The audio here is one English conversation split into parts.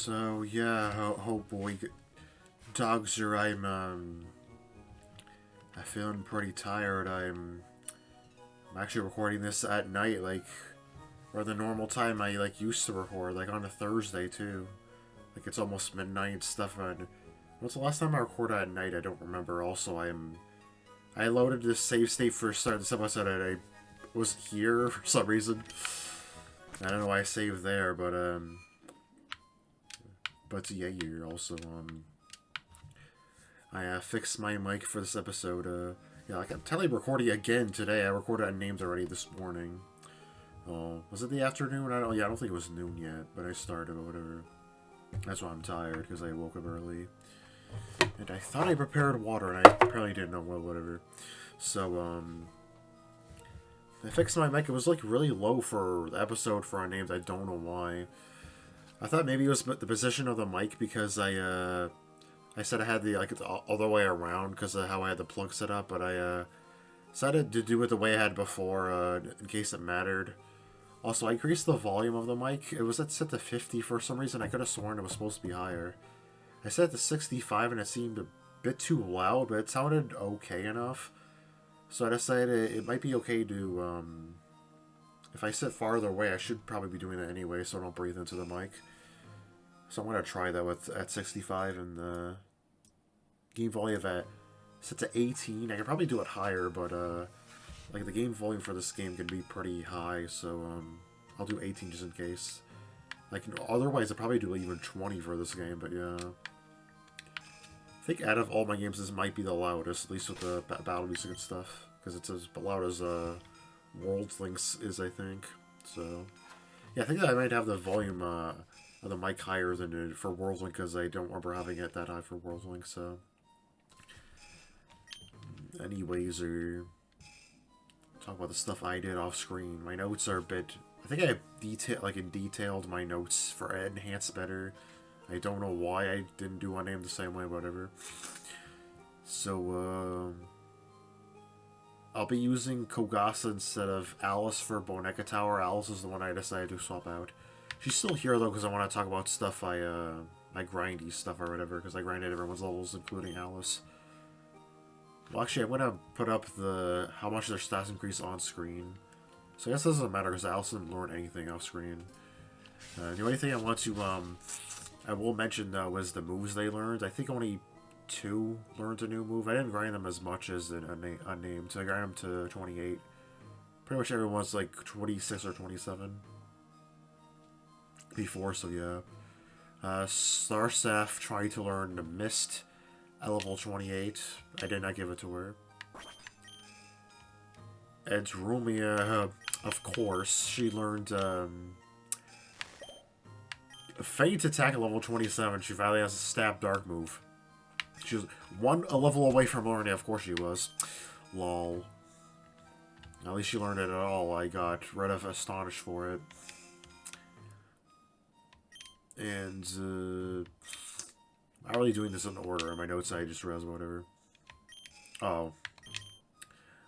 So yeah, oh boy, Kogas-er, I'm feeling pretty tired. I'm actually recording this at night, like, or the normal time I like used to record, like on a Thursday too. Like it's almost midnight and stuff. And what's the last time I recorded at night? I don't remember. Also, I loaded this save state for start this episode and I was here for some reason. I don't know why I saved there, but yeah, you're also I fixed my mic for this episode. Yeah, like I'm telling you, recording again today. I recorded names already this morning. Was it the afternoon? I don't think it was noon yet, but I started or whatever. That's why I'm tired, because I woke up early. And I thought I prepared water, and I apparently didn't know whatever. So, I fixed my mic. It was, like, really low for the episode for our names. I don't know why. I thought maybe it was the position of the mic, because I said I had the, like, the other way around, because of how I had the plug set up, but I, decided to do it the way I had before, in case it mattered. Also, I increased the volume of the mic. It was set to 50 for some reason. I could have sworn it was supposed to be higher. I set it to 65 and it seemed a bit too loud, but it sounded okay enough. So I decided it might be okay to, if I sit farther away, I should probably be doing that anyway so I don't breathe into the mic. So I'm going to try that at 65 and the game volume set to 18. I could probably do it higher, but, like, the game volume for this game can be pretty high, so, I'll do 18 just in case. Like, otherwise, I'd probably do even 20 for this game, but yeah. I think out of all my games, this might be the loudest, at least with the battle music and stuff. Because it's as loud as, World Links is, I think. So, yeah, I think that I might have the volume, of the mic higher than for World Link, because I don't remember having it that high for World Link, so. Anyways, talk about the stuff I did off screen. My notes are a bit. I think I detailed my notes for enhance better. I don't know why I didn't do one name the same way, whatever. So I'll be using Kogasa instead of Alice for Boneka Tower. Alice is the one I decided to swap out. She's still here though because I want to talk about stuff my grindy stuff or whatever because I grinded everyone's levels including Alice. Well, actually, I'm gonna put up how much their stats increase on screen. So I guess it doesn't matter because Alice didn't learn anything off screen. The only thing I want to I will mention though was the moves they learned. I think only 2 learned a new move. I didn't grind them as much as unnamed, so I grind them to 28. Pretty much everyone's like 26 or 27 before. So yeah, Starstaff tried to learn the Mist. At level 28, I did not give it to her. And Rumia, of course, she learned Feint Attack at level 27. She finally has a Stab Dark move. She was a level away from learning it, of course she was. Lol. At least she learned it at all. I got rid of Astonish for it. And, I'm not really doing this in order. In my notes, I just realized whatever. Oh.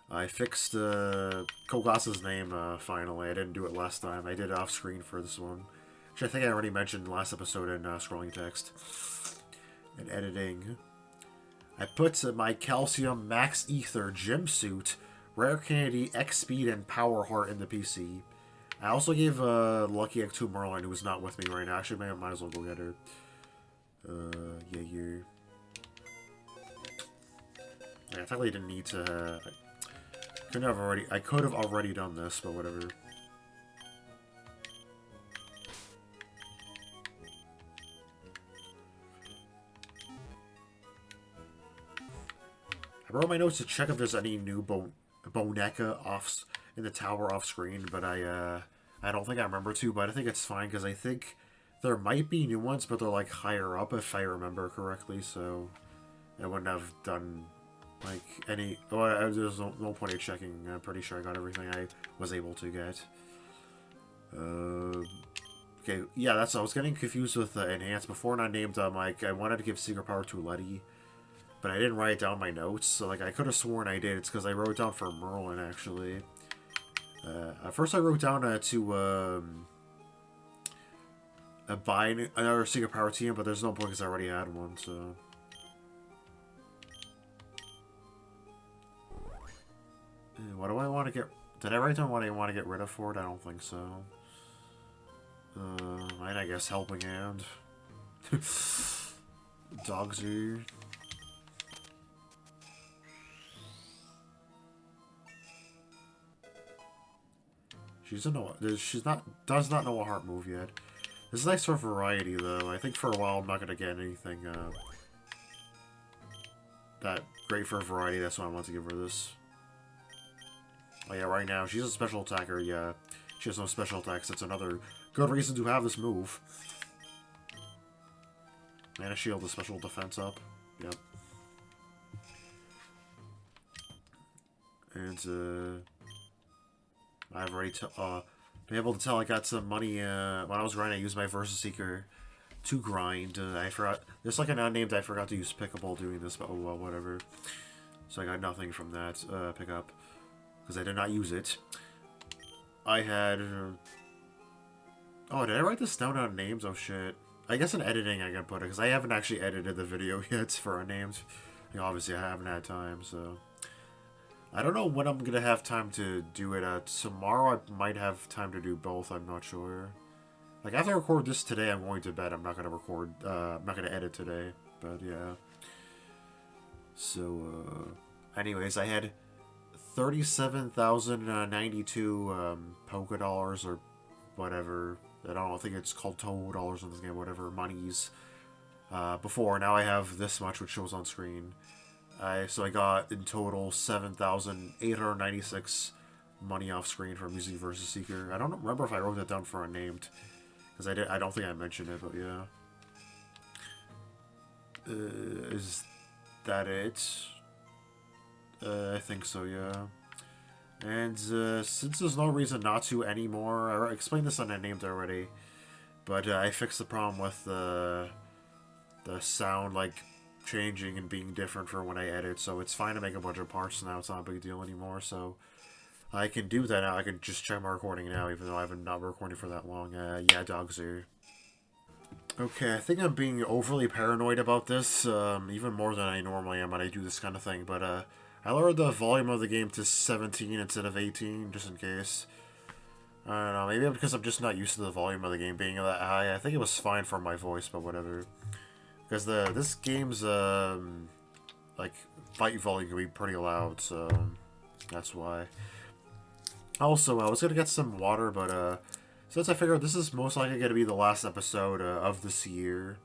I fixed Kogasa's name, finally. I didn't do it last time. I did it off-screen for this one. Which I think I already mentioned last episode in scrolling text. And editing. I put my Calcium Max Ether Gym Suit, Rare Candy, X Speed, and Power Heart in the PC. I also gave Lucky Egg to Merlin, who is not with me right now. Actually, I might as well go get her. Yeah, you're. I technically didn't need to. I could have already done this, but whatever. I wrote my notes to check if there's any new Boneka in the tower off screen, but I don't think I remember to. But I think it's fine because I think. There might be new ones, but they're like higher up if I remember correctly, so I wouldn't have done like any. Oh, there's no point in checking. I'm pretty sure I got everything I was able to get. Okay, yeah, I was getting confused with enhance before, and I named like I wanted to give secret power to Letty, but I didn't write down my notes. So like I could have sworn I did. It's because I wrote down for Merlin actually. At first I wrote down to buy another secret power team, but there's no point because I already had one, so... What do I want to get... Did I write down what I want to get rid of for it? I don't think so. I guess Helping Hand. Kogas-er. Does not know a heart move yet. This is nice for variety, though. I think for a while I'm not gonna get anything that great for variety. That's why I want to give her this. Oh yeah, right now she's a special attacker. Yeah, she has no special attacks. That's another good reason to have this move. Mana shield, the special defense up. Yep. And I've already been able to tell I got some money when I was grinding. I used my Versus Seeker to grind. I forgot. There's like an unnamed. I forgot to use pickable doing this, but oh well, whatever. So I got nothing from that pickup because I did not use it. I had. Oh, did I write this down on names? Oh shit. I guess in editing I can put it because I haven't actually edited the video yet for our names. You know, obviously I haven't had time, so. I don't know when I'm gonna have time to do it. Tomorrow I might have time to do both. I'm not sure. Like after I record this today, I'm going to bed. I'm not gonna record. I'm not gonna edit today. But yeah. So, anyways, I had 37,092 polka dollars or whatever. I don't think it's called Toho dollars in this game. Whatever monies. Before now I have this much, which shows on screen. So I got in total 7,896 money off screen from using Versus Seeker. I don't remember if I wrote that down for unnamed, because I don't think I mentioned it, but yeah. Is that it? I think so, yeah. And since there's no reason not to anymore, I explained this on unnamed already, but I fixed the problem with the sound, like, changing and being different for when I edit, so it's fine to make a bunch of parts now. It's not a big deal anymore, so I can do that now. I can just check my recording now, even though I haven't not recording for that long. Yeah, Kogas-er. Okay, I think I'm being overly paranoid about this, even more than I normally am when I do this kind of thing, but I lowered the volume of the game to 17 instead of 18, just in case. I don't know, maybe because I'm just not used to the volume of the game being that high. I think it was fine for my voice, but whatever. Because this game's, like, fight volume can be pretty loud, so that's why. Also, I was going to get some water, but, since I figured this is most likely going to be the last episode of this year,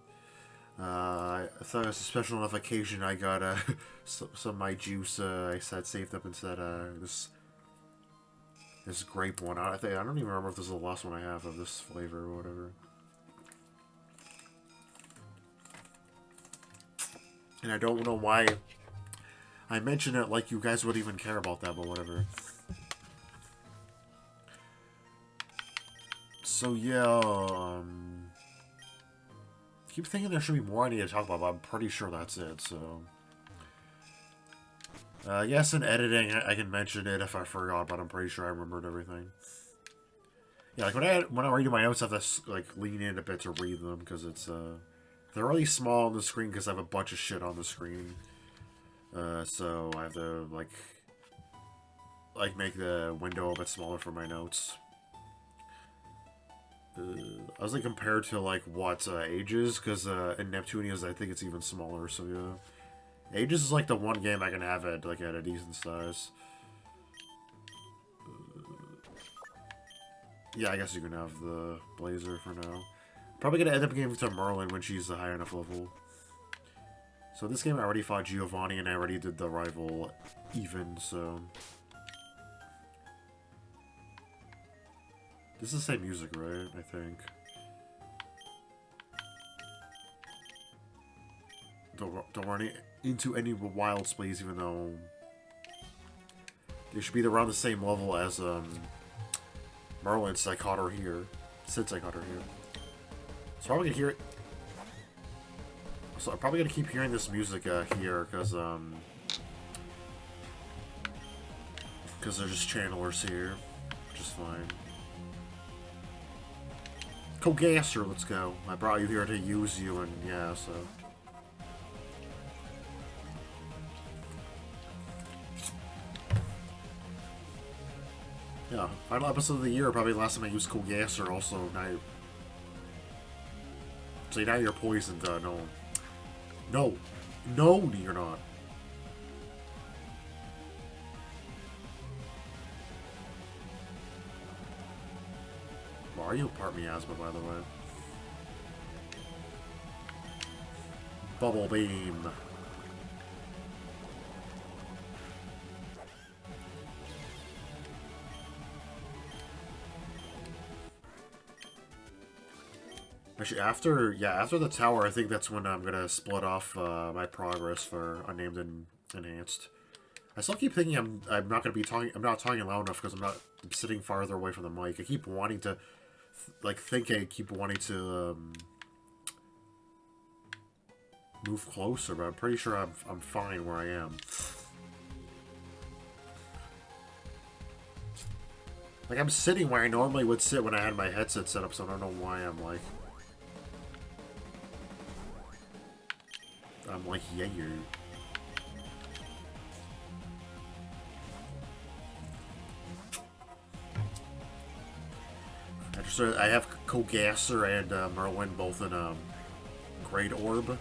I thought it was a special enough occasion. I got, some of my juice, I said saved up instead, this grape one. I don't even remember if this is the last one I have of this flavor or whatever. And I don't know why I mention it like you guys would even care about that, but whatever. So yeah, keep thinking there should be more I need to talk about, but I'm pretty sure that's it, so. Yes, in editing, I can mention it if I forgot, but I'm pretty sure I remembered everything. Yeah, like when I read my notes, I have to like lean in a bit to read them because it's they're really small on the screen because I have a bunch of shit on the screen. So I have to like make the window a bit smaller for my notes. I was like compared to like what Ages, because in Neptunia's I think it's even smaller. So yeah, Ages is like the one game I can have at a decent size. Yeah, I guess you can have the Blazer for now. Probably gonna end up giving it to Merlin when she's a high enough level. So this game I already fought Giovanni and I already did the rival even, so. This is the same music, right? I think. Don't run into any wild plays, even though they should be around the same level as Merlin, since I caught her here. So I'm probably gonna hear it. So I'm probably gonna keep hearing this music here, because they're just channelers here, which is fine. Kogas-er, let's go. I brought you here to use you, and yeah, so... Yeah, final episode of the year, probably the last time I used Kogas-er, also, now... See, now you're poisoned, no. No! No, you're not. Well, are you part miasma, by the way? Bubble beam. Actually, after the tower, I think that's when I'm gonna split off my progress for Unnamed and Enhanced. I still keep thinking I'm not gonna be talking. I'm not talking loud enough because I'm sitting farther away from the mic. I keep wanting to, keep wanting to move closer, but I'm pretty sure I'm fine where I am. Like, I'm sitting where I normally would sit when I had my headset set up, so I don't know why I'm like, yeah, you're... I have Kogas-er and Merlin both in Great Orb.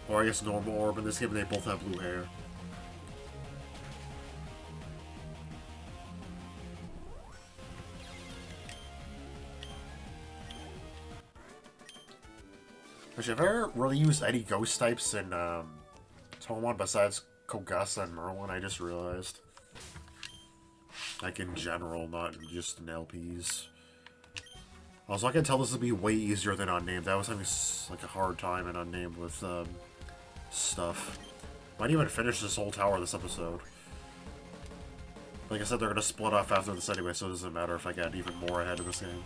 Or I guess normal orb in this game, and they both have blue hair. Actually, have I ever really used any ghost types in Touhoumon besides Kogasa and Merlin? I just realized. Like in general, not just in LPs. Also, I can tell this would be way easier than Unnamed. I was having like a hard time in Unnamed with stuff. Might even finish this whole tower this episode. Like I said, they're gonna split off after this anyway, so it doesn't matter if I get even more ahead of this game.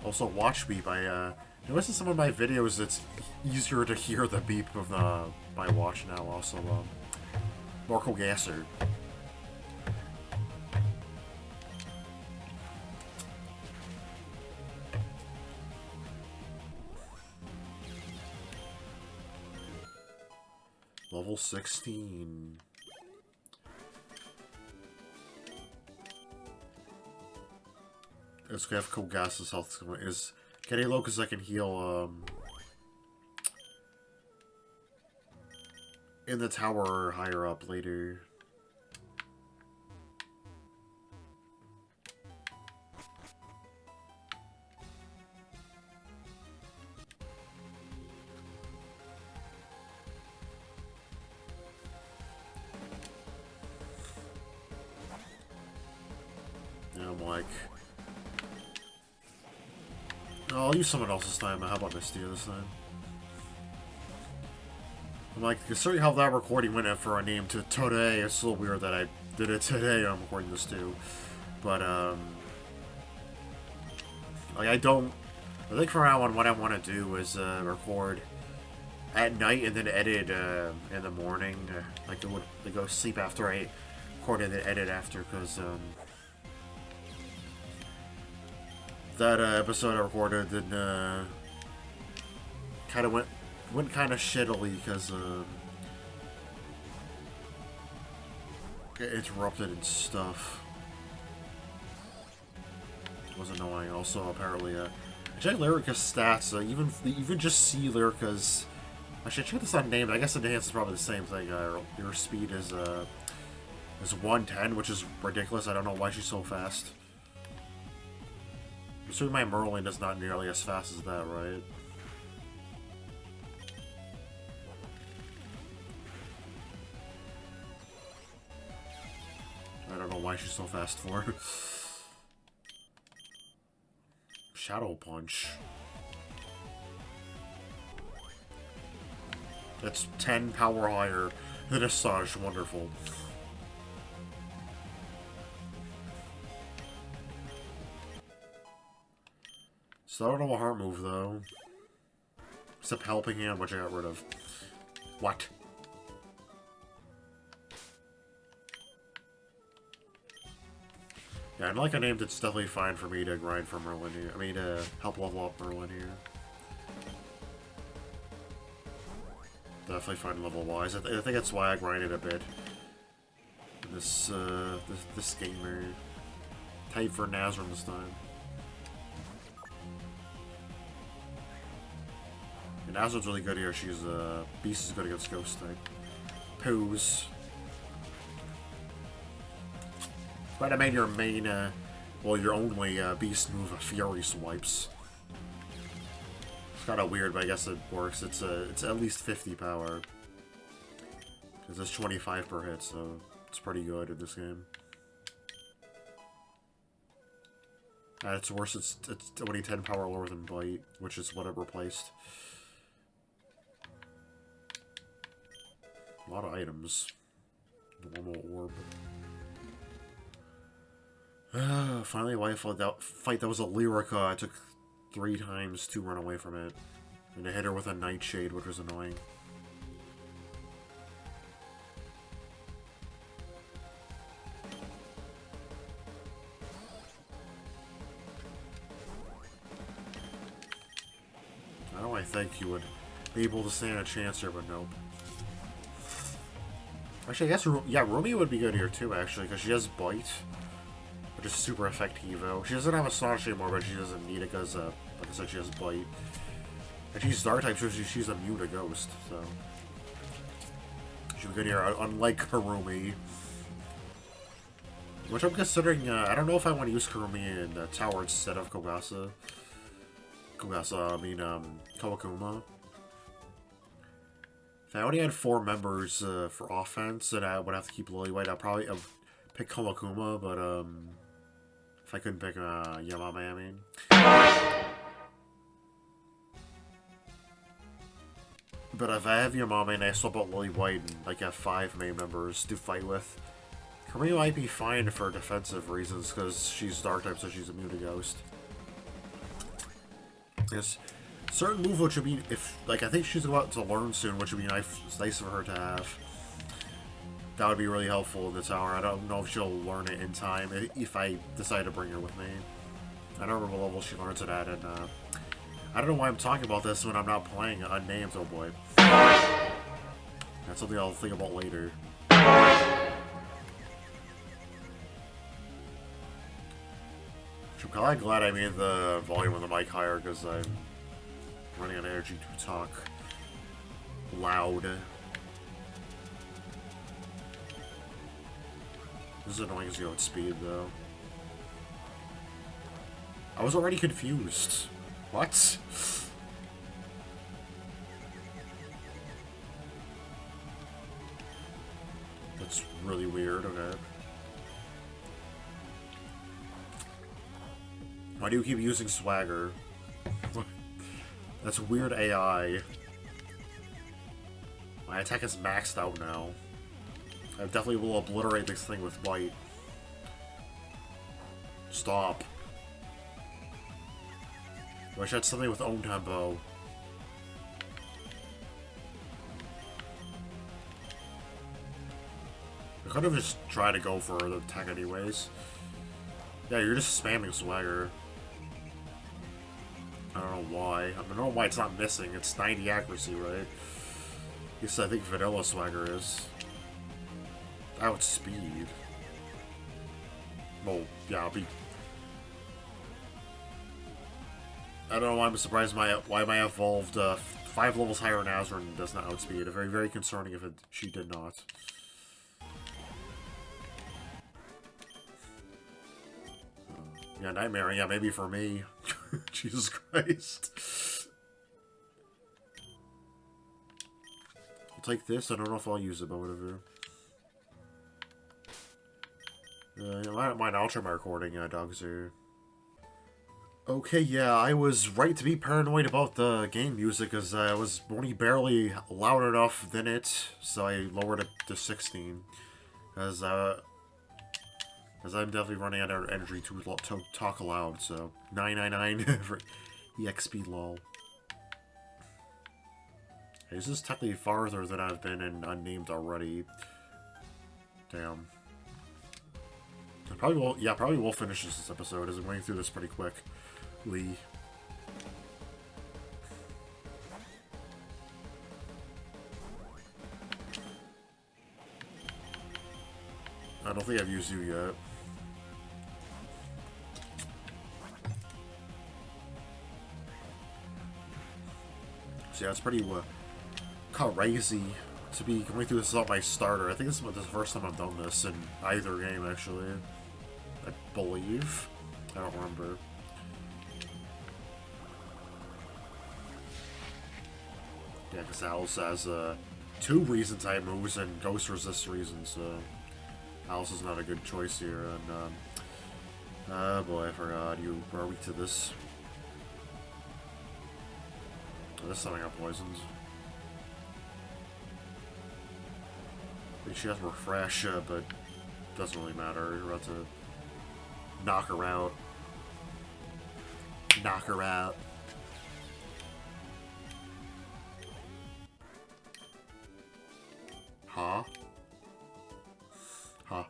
Also, watch beep. I noticed in some of my videos it's easier to hear the beep of my watch now. Also, more Kogas-er. Level 16. Let's have Kogasa's health. Is getting low because I can heal in the tower or higher up later. Yeah, I'm like... Oh, I'll use someone else this time. How about Misty this time? I'm like, considering how that recording went in for a name to today, it's a little weird that I did it today. I'm recording this too. But, like, I think from now on, what I want to do is, record at night and then edit, in the morning. Like, go sleep after I record and then edit after, because, that episode I recorded did kind of went kind of shittily because it interrupted and stuff. It was annoying. Also, apparently, I checked Lyrica's stats. Even just see Lyrica's. Actually, I checked this on name. I guess Enhanced is probably the same thing. Your speed is 110, which is ridiculous. I don't know why she's so fast. Assuming my Merlin is not nearly as fast as that, right? I don't know why she's so fast for. Shadow Punch. That's 10 power higher than Astonish. Wonderful. So I don't know a heart move, though. Except Helping Hand, which I got rid of. What? Yeah, and like I named, it's definitely fine for me to grind for Merlin here. I mean, to help level up Merlin here. Definitely fine level-wise. I think that's why I grinded a bit. This gamer. Type for Nazarene this time. And Nazarene's really good here. She's, Beast is good against Ghost type. Pose. But I made your main, well, your only Beast move, Fury Swipes. It's kind of weird, but I guess it works. It's at least 50 power. Because it's 25 per hit, so it's pretty good in this game. At its worst, it's only 10 power lower than Bite, which is what it replaced. A lot of items. Normal orb. Finally, a fight that was a Lyrica. I took 3 times to run away from it. And I hit her with a Nightshade, which was annoying. I think you would be able to stand a chance here, but nope. Actually, I guess, yeah, Rumi would be good here too, actually, because she has Bite, which is super effectivo. She doesn't have Astonish anymore, but she doesn't need it because, like I said, she has Bite. And she's Dark type, so she's immune to Ghost, so. She'd be good here, unlike Karumi. Which I'm considering, I don't know if I want to use Karumi in the tower instead of Kogasa. Kawakuma. If I only had 4 members for offense, and I would have to keep Lily White, I'd probably pick Kawakuma, but if I couldn't pick Yamame, I mean. But if I have Yamame and I swap out Lily White and like have 5 main members to fight with, Karumi might be fine for defensive reasons because she's Dark type, so she's immune to Ghost. Yes, certain move which would be if like I think she's about to learn soon, which would be nice for her to have. That would be really helpful in the tower. I don't know if she'll learn it in time if I decide to bring her with me. I don't remember what level she learns it at, and I don't know why I'm talking about this when I'm not playing Unnamed. Oh boy, that's something I'll think about later. I'm kind of glad I made the volume of the mic higher because I'm running out of energy to talk loud. This is annoying as you go at speed, though. I was already confused. What? That's really weird, okay. Why do you keep using Swagger? That's weird AI. My attack is maxed out now. I definitely will obliterate this thing with Bite. Stop. I wish I had something with own tempo. I could have just tried to go for the attack anyways. Yeah, you're just spamming Swagger. I don't know why. I don't know why it's not missing. It's 90 accuracy, right? Yes, I think Vanilla Swagger is. Outspeed. Well, yeah, I'll be... I don't know why I'm surprised why my evolved 5 levels higher Nazarene does not outspeed. Very, very concerning if she did not. Yeah, Nightmare. Yeah, maybe for me. Jesus Christ. I'll take this. I don't know if I'll use it, but whatever. I don't mind. I'll try my recording, Kogas-er. Okay, yeah, I was right to be paranoid about the game music, because I was only barely loud enough than it, so I lowered it to 16. Because I'm definitely running out of energy to talk aloud, so 999 for EXP lol. Hey, this is technically farther than I've been in Unnamed already. Damn. Probably will. Yeah, probably will finish this episode. As I'm going through this pretty quickly. I don't think I've used you yet. So yeah, it's pretty crazy to be going through this without my starter. I think this is the first time I've done this in either game, actually. I believe. I don't remember. Yeah, because Alice has 2 reason type moves and Ghost resist reasons, so Alice is not a good choice here. And oh boy, I forgot you are weak to this. This time I got poisoned. I mean, she has refresh, but doesn't really matter. You're about to knock her out. Knock her out. Huh? Huh.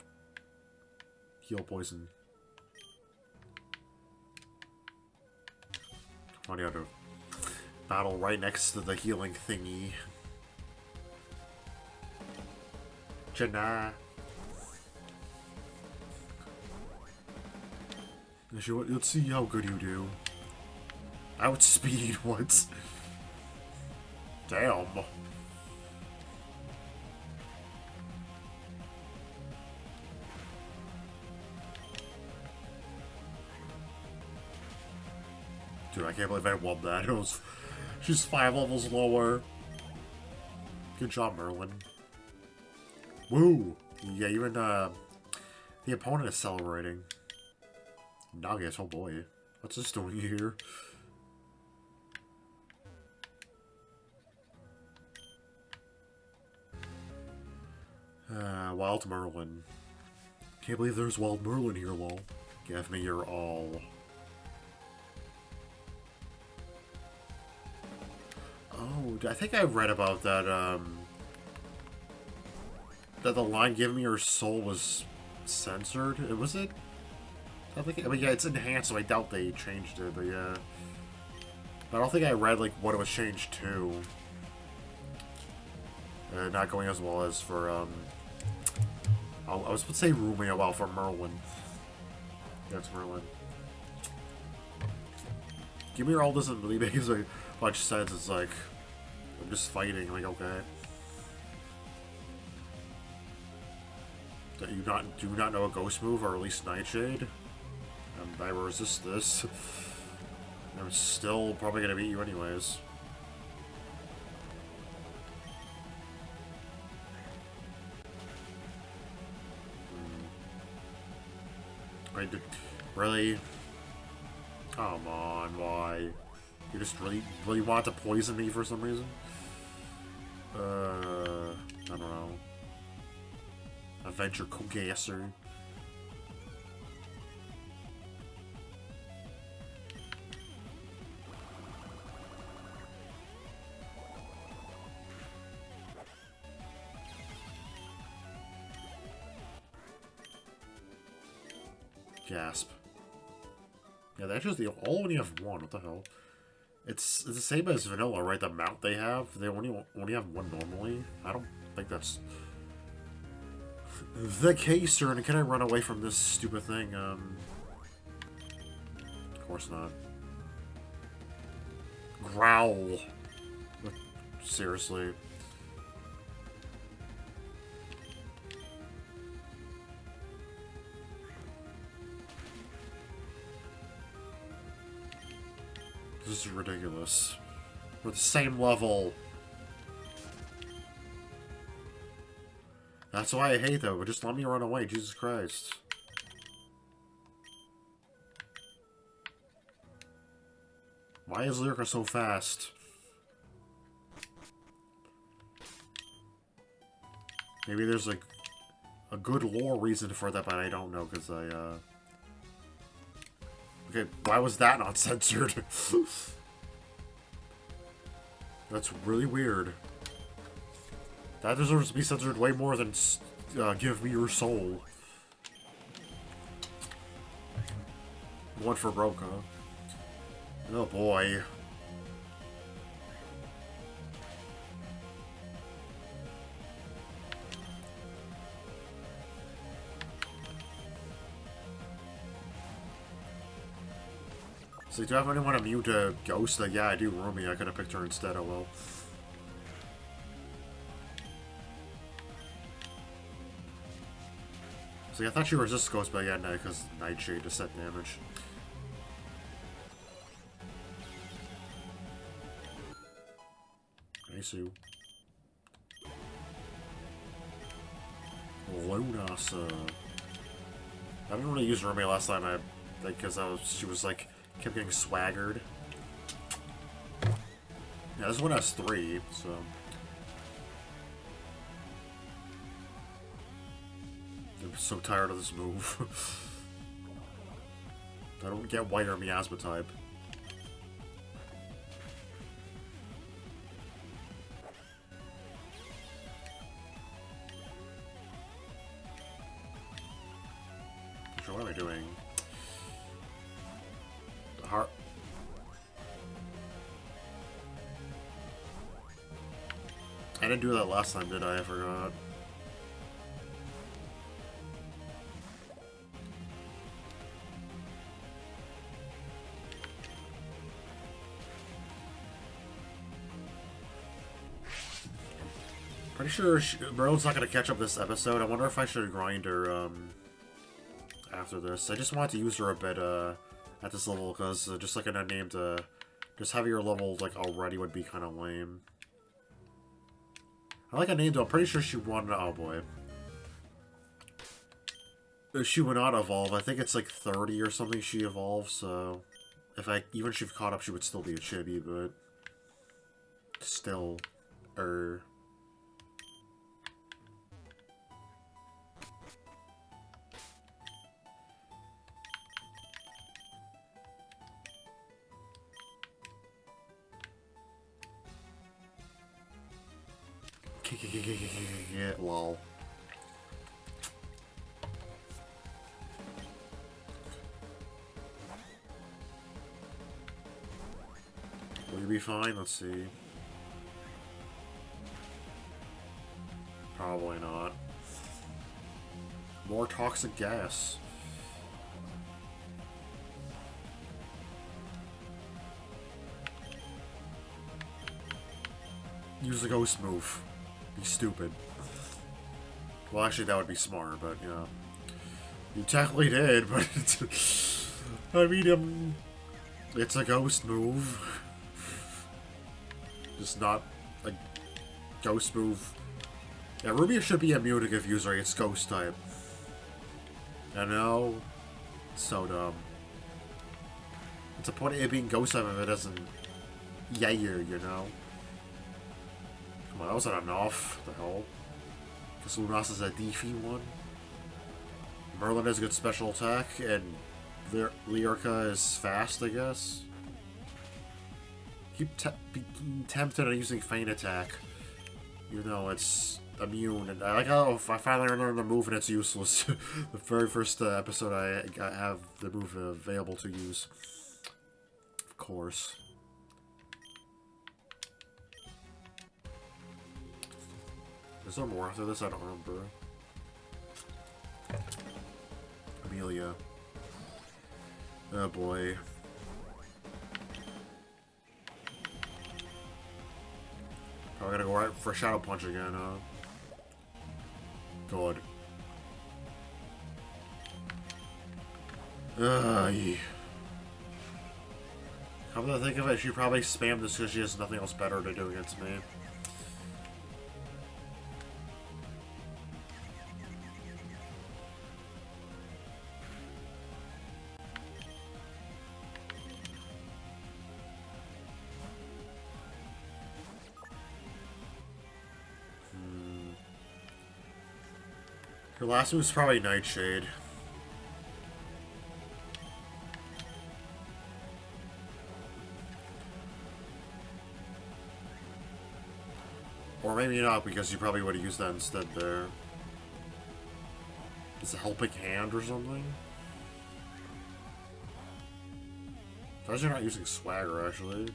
Heal poison. Funny how to battle right next to the healing thingy. Janna. Let's see how good you do. Outspeed, what? Damn. Dude, I can't believe I won that. She's 5 levels lower. Good job, Merlin. Woo! Yeah, even the opponent is celebrating. Nagas, oh boy. What's this doing here? Wild Merlin. Can't believe there's Wild Merlin here, lol. Give me your all. Oh, I think I read about that, that the line "Give me your soul" was censored. Was it? I think. I mean, yeah, it's enhanced, so I doubt they changed it. But yeah, but I don't think I read like what it was changed to. Not going as well as for I was supposed to say Rumia, well, for Merlin. That's Merlin. Give me your all doesn't really make as much sense. It's like I'm just fighting. Like, okay. Do you not know a ghost move, or at least Nightshade? I resist this. I'm still probably gonna beat you anyways. I did really. Come on, why? You just really want to poison me for some reason? I don't know. Avenger Kogas-er. Gasp. Yeah, that's just the only have one. What the hell? It's the same as vanilla, right? The mount they have, they only have one normally. I don't think that's the case, or can I run away from this stupid thing? Of course not. Growl. Seriously. This is ridiculous. We're the same level. That's why I hate that, but just let me run away, Jesus Christ. Why is Lyrica so fast? Maybe there's like a good lore reason for that, but I don't know, because okay, why was that not censored? That's really weird. That deserves to be censored way more than give me your soul. One for Broca. Oh boy. So do I have anyone immune to Ghost? Yeah, I do. Rumi. I could have picked her instead. Oh well. So yeah, I thought she resists Ghost, but yeah, no, because Nightshade to set damage. Nice. Lunasa. I didn't really use Rumi last time. Because she was like kept getting swaggered. Yeah, this one has 3, so. I'm so tired of this move. I don't get White or Miasma type. So what am I doing? The heart. I didn't do that last time, did I? I forgot. Pretty sure Merlin's not going to catch up this episode. I wonder if I should grind her after this. I just wanted to use her a bit at this level because just like an unnamed, just having her level like already would be kind of lame. I like a name though. I'm pretty sure she won. Oh boy. She would not evolve. I think it's like 30 or something she evolves, so even if she caught up, she would still be a chibi, but still, yeah, lol. Will you be fine? Let's see. Probably not. More toxic gas. Use the ghost move. Be stupid. Well, actually, that would be smart, but, you know. You technically did, but I mean, it's a ghost move. Just not a ghost move. Yeah, Rubia should be immune to Confuser. It's ghost type. I know. It's so dumb. It's a point of it being ghost type if it doesn't yair, you know? Come on, that wasn't enough. What the hell? Because Lunas is a defy one. Merlin has a good special attack, and Lyrica is fast, I guess. Keep being tempted on using Feint Attack. You know, it's immune, and I like how if I finally learn the move and it's useless. The very first episode I have the move available to use. Of course. Is there more after this? I don't remember. Amelia. Oh boy. Probably gotta go right for Shadow Punch again, huh? God. Yeah. Come to think of it, she probably spammed this because she has nothing else better to do against me. Her last move is probably Nightshade. Or maybe not, because you probably would have used that instead there. Is it Helping Hand or something? Surprised you're not using swagger, actually.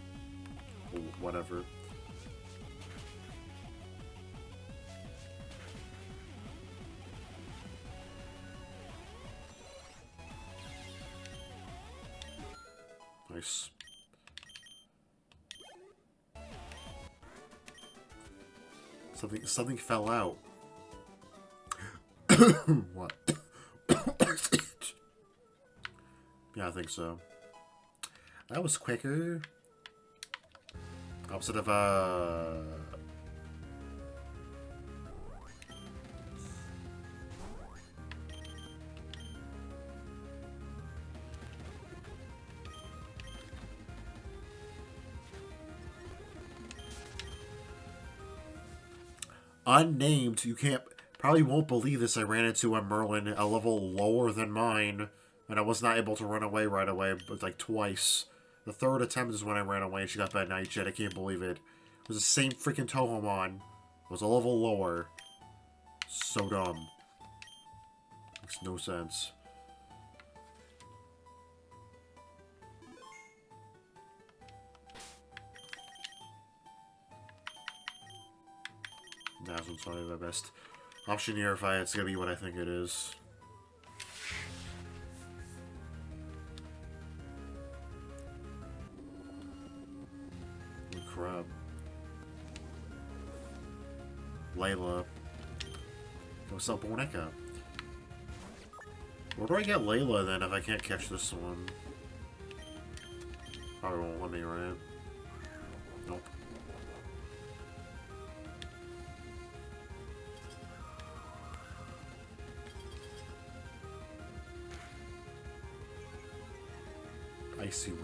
Or whatever. Nice. Something fell out. What? Yeah, I think so. That was quicker. Opposite of unnamed. You can't probably won't believe this. I ran into a Merlin a level lower than mine, and I was not able to run away right away, but like twice. The third attempt is when I ran away and she got that night jet. I can't believe it. It was the same freaking Touhoumon. It was a level lower. So dumb. Makes no sense. That's what's probably my best option here if it's gonna be what I think it is. Crap. Layla. What's up, Bonica? Where do I get Layla then if I can't catch this one? Probably won't let me, right? Nope. Icy Wind.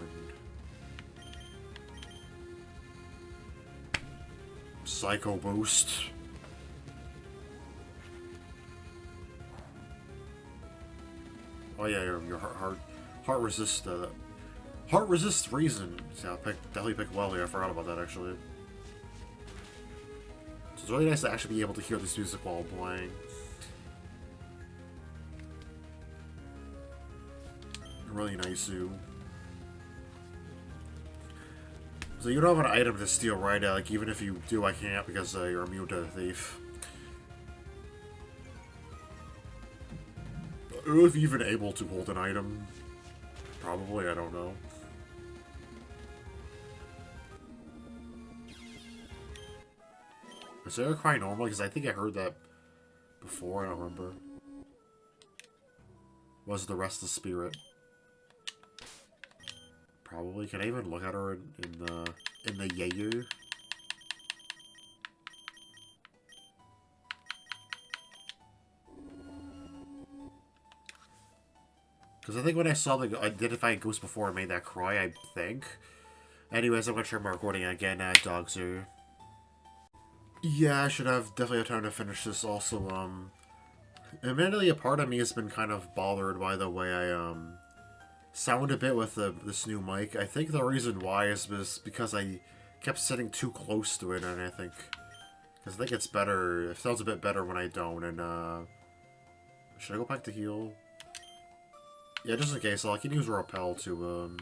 Psycho Boost. Oh yeah, your heart resist reason. Yeah, I'll definitely pick well here. I forgot about that actually. So it's really nice to actually be able to hear this music while playing. Really nice too. So you don't have an item to steal, right? Like, even if you do, I can't because you're immune to the thief. If you're even able to hold an item. Probably, I don't know. Is there a cry normal? Because I think I heard that before, I don't remember. Was the Restless Spirit? Probably. Can I even look at her in the Jaeger? Because I think when I saw the identifying ghost before I made that cry, I think. Anyways, I'm gonna try my recording again at Kogas-er. Yeah, I should definitely have time to finish this also. Admittedly, a part of me has been kind of bothered by the way I sound a bit with this new mic. I think the reason why is because I kept sitting too close to it, and I think it's better. It sounds a bit better when I don't. And should I go back to heal? Yeah, just in case. I can use repel to.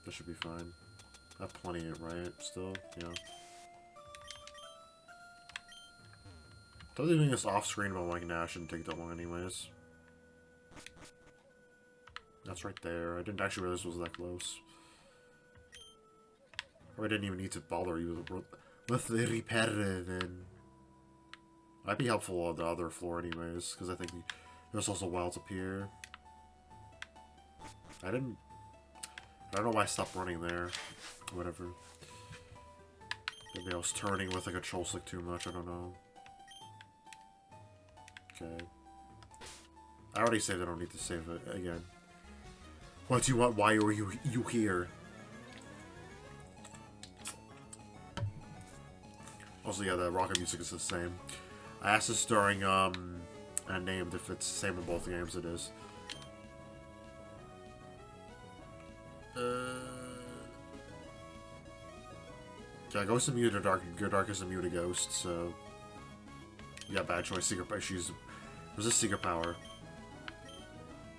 That should be fine. I have plenty, right? Still, yeah. Totally doing this off screen, but I'm like, nah, it shouldn't take that long, anyways. That's right there. I didn't actually realize it was that close. Or I didn't even need to bother you with the repair then. Might be helpful on the other floor anyways, because I think there's also wilds up here. I don't know why I stopped running there. Whatever. Maybe I was turning with a control stick too much, I don't know. Okay. I already saved it, I don't need to save it again. What do you want? Why are you here? Also, yeah, the rocket music is the same. I asked this during, named if it's the same in both games, it is. Yeah, Ghost immune to Dark. Good Dark is immune to Ghost, so... Yeah, bad choice. Secret power. She's... Resist secret power.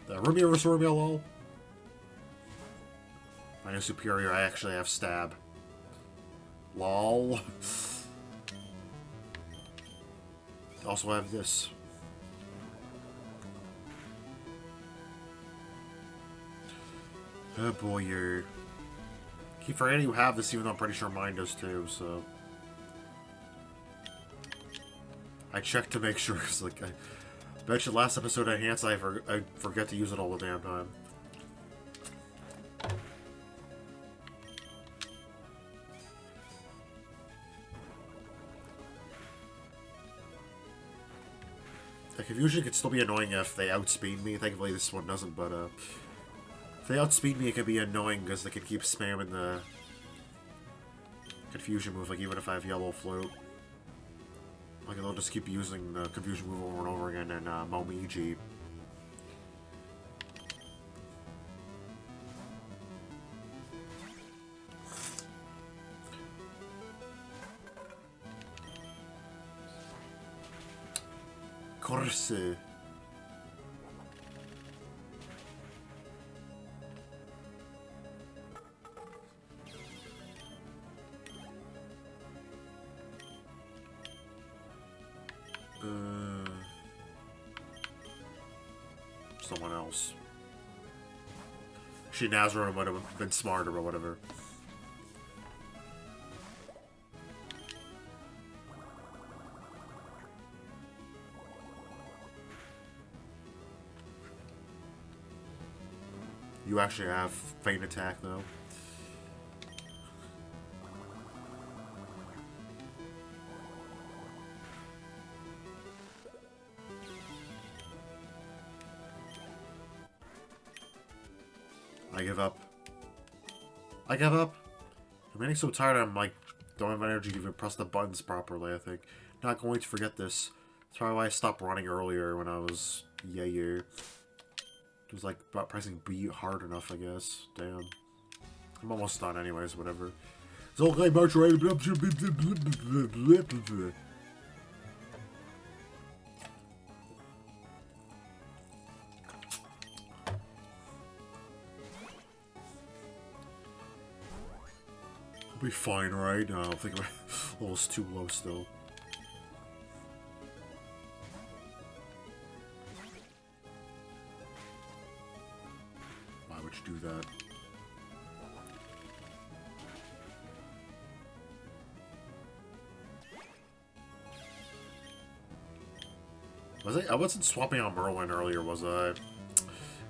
Rumia vs. Rumia, lol. My new superior, I actually have stab. Lol. Also have this. Oh boy, you're... Keep forgetting you have this, even though I'm pretty sure mine does too, so... I checked to make sure, because, like, I bet you last episode I enhanced, I forget to use it all the damn time. The confusion can still be annoying if they outspeed me. Thankfully this one doesn't, but, if they outspeed me, it can be annoying because they can keep spamming the confusion move, like, even if I have yellow float. Like, they'll just keep using the confusion move over and over again in Momiji. Kogas-er. Someone else. She Nazareth would have been smarter or whatever. You actually have feint attack though. I give up. I give up. I'm getting so tired I'm like, don't have energy to even press the buttons properly, I think. Not going to forget this. That's probably why I stopped running earlier when I was It was like about pressing B hard enough, I guess. Damn. I'm almost done anyways, whatever. It's okay, march right. Be fine, right? No, I don't think my level's too low still. Why would you do that? Was I wasn't swapping out Merlin earlier, was I?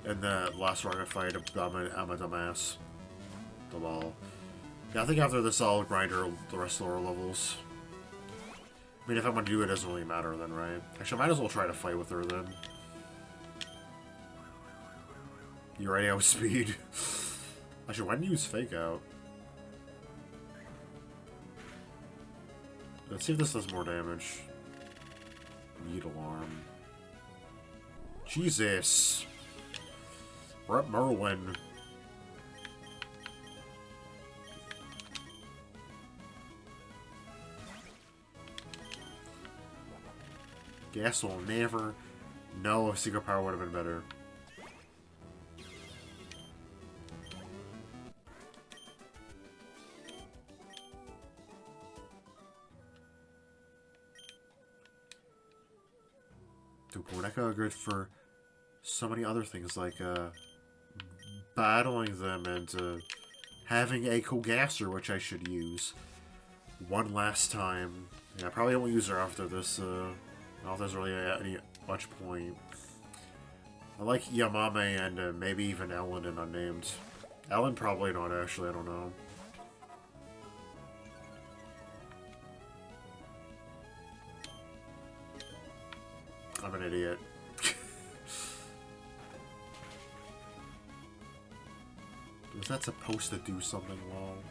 In that last rocket fight, I'm a dumbass. The ball. Yeah, I think after this I'll grind her the rest of the lower levels. I mean, if I'm gonna do it, it doesn't really matter then, right? Actually, I might as well try to fight with her then. You already outspeed. Actually, when do you use Fake Out? Let's see if this does more damage. Meat Alarm. Jesus! We're at Merlin. Guess we'll never know if Secret Power would have been better. Dude, Boneka are good for so many other things, like battling them and having a Kogas-er, which I should use one last time. Yeah, I probably won't use her after this. I don't know if there's really much point. I like Yamame and maybe even Ellen in Unnamed. Ellen probably not, actually, I don't know. I'm an idiot. Was that supposed to do something wrong?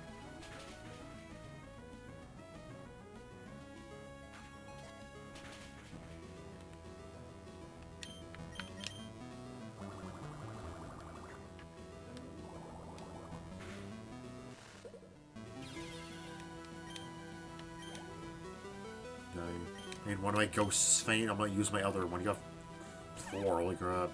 I mean, one of my ghosts faint, I'm gonna use my other one. You got 4, holy crap.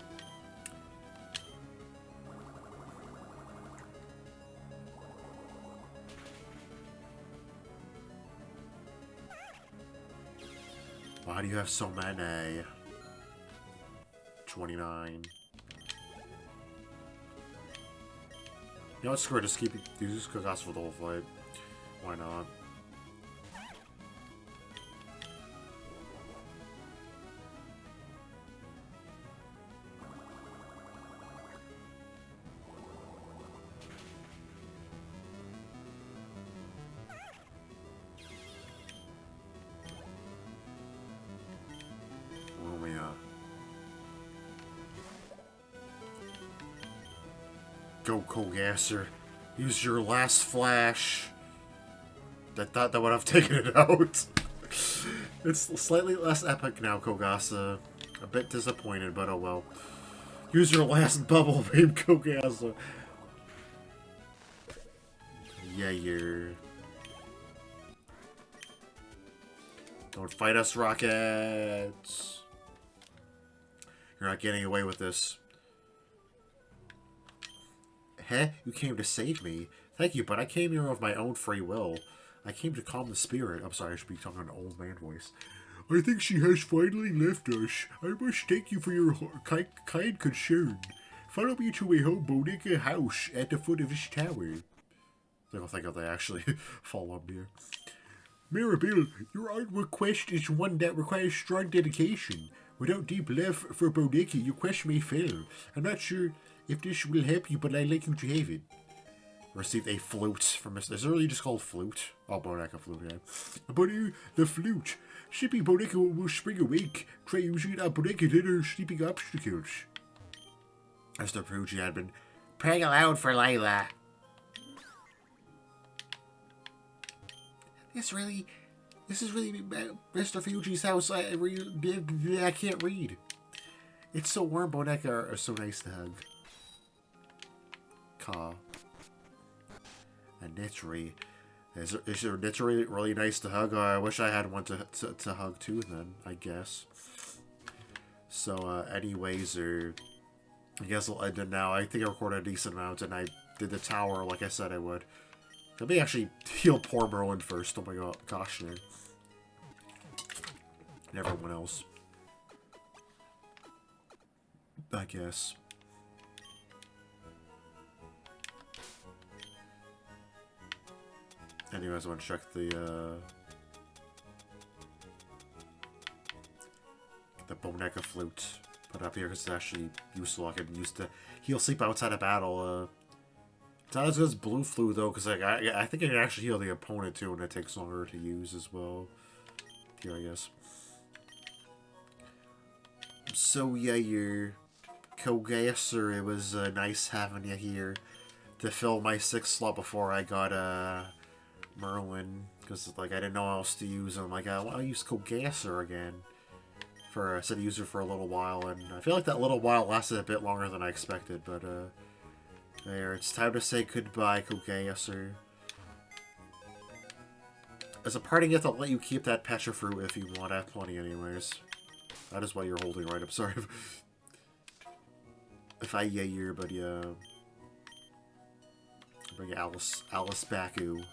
Why do you have so many? 29. You know what, screw it, just keep use Kogasa for the whole fight. Why not? Go, Kogas-er. Use your last flash. I thought that would have taken it out. It's slightly less epic now, Kogasa. A bit disappointed, but oh well. Use your last bubble beam, Kogasa. Yeah, you're... Don't fight us, rockets! You're not getting away with this. Heh? You came to save me. Thank you, but I came here of my own free will. I came to calm the spirit. I'm sorry, I should be talking in an old man voice. I think she has finally left us. I must thank you for your kind concern. Follow me to a home bodega house at the foot of this tower. I don't think they actually fall up here. Mirabelle, your artwork quest is one that requires strong dedication. Without deep love for bodega, your quest may fail. I'm not sure if this will help you, but I'd like you to have it. Received a flute from Mr. Is it really just called flute? Oh, Bodega flute, yeah. But the flute. Sleeping Bodega will spring awake. Try using it on Bodega dinner sleeping obstacles. Mr. Prugy had been praying aloud for Layla. This is really Mr. Fuji's house. I can't read. It's so warm, Bodega are so nice to hug. Ka. And Nitri. Is Nitri really nice to hug? I wish I had one to hug too then, I guess. So, anyways, I guess I'll end it now. I think I recorded a decent amount, and I did the tower like I said I would. Let me actually heal poor Merlin first. Oh my god, gosh, man. And everyone else. I guess. Anyways, I want to check the Boneka flute. Put it up here because it's actually useful. I can use to heal sleep outside of battle. It's not as good as blue flute though, because like, I think I can actually heal the opponent too, and it takes longer to use as well. Here, I guess. So yeah, your Kogas-er, it was nice having you here to fill my 6th slot before I got Merlin, because like I didn't know how else to use him. Like I want to use Kogas-er again for I said use it for a little while, and I feel like that little while lasted a bit longer than I expected. But there, it's time to say goodbye, Kogas-er. As a parting gift, I'll let you keep that Petra fruit if you want. I have plenty, anyways. That is what you're holding, right? I'm sorry if I you, but yeah. Bring Alice Baku.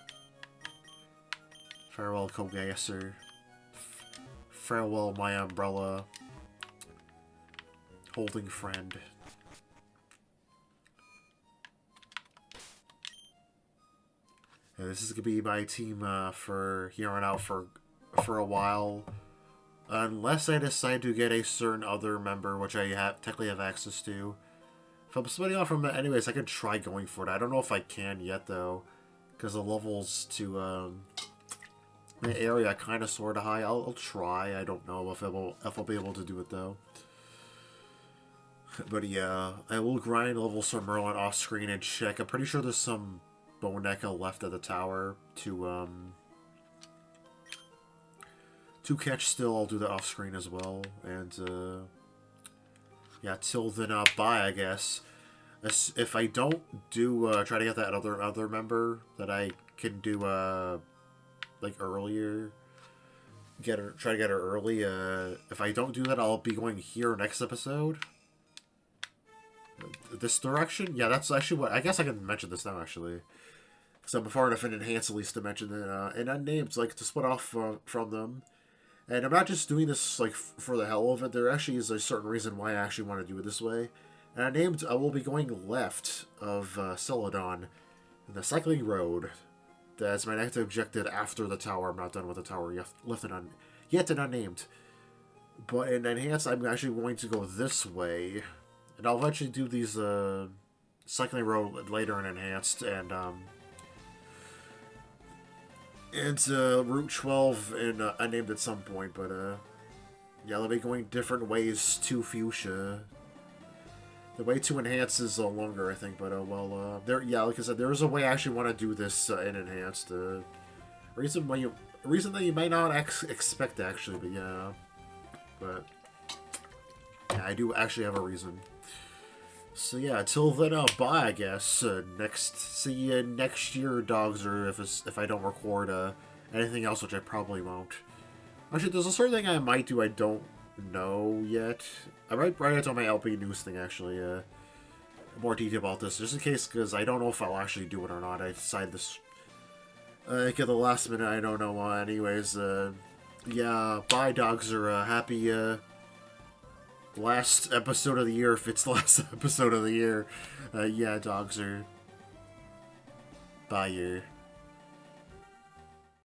Farewell, Kogas-er. Farewell, my umbrella. Holding friend. Yeah, this is gonna be my team for here on out for a while, unless I decide to get a certain other member, which I technically have access to. If I'm splitting off from it, anyways, I could try going for it. I don't know if I can yet though, because the levels to my area kind of sort of high. I'll try. I don't know if I'll be able to do it though. But yeah, I will grind levels for Merlin off screen and check. I'm pretty sure there's some Boneka left at the tower to catch still. I'll do that off screen as well. And yeah, till then, bye, I guess. If I don't do try to get that other member that I can do like earlier, try to get her early. If I don't do that, I'll be going here next episode. This direction? Yeah, that's actually what... I guess I can mention this now, actually. So before enough in Enhance, at least to mention that, and unnamed, like, to split off from them. And I'm not just doing this like for the hell of it. There actually is a certain reason why I actually want to do it this way. And I will be going left of Celadon, the cycling road. That's my next objective after the tower. I'm not done with the tower yet and unnamed. But in Enhanced, I'm actually going to go this way. And I'll eventually do these cycling road later in Enhanced. And it's Route 12 in unnamed at some point. But yeah, they'll be going different ways to Fuchsia. The way to Enhanced is longer, I think, but well, there. Yeah, like I said, there is a way I actually want to do this in Enhanced. Reason that you might not expect actually, but yeah, yeah, I do actually have a reason. So yeah, till then, bye. I guess see you next year, dogs, or if I don't record anything else, which I probably won't. Actually, there's a certain thing I might do. I don't know yet. I might write it on my LP news thing, actually, more detail about this, just in case, because I don't know if I'll actually do it or not. I decided this, at the last minute, I don't know. Anyways, yeah, bye, dogs, or happy, last episode of the year, if it's the last episode of the year. Yeah, dogs, or bye,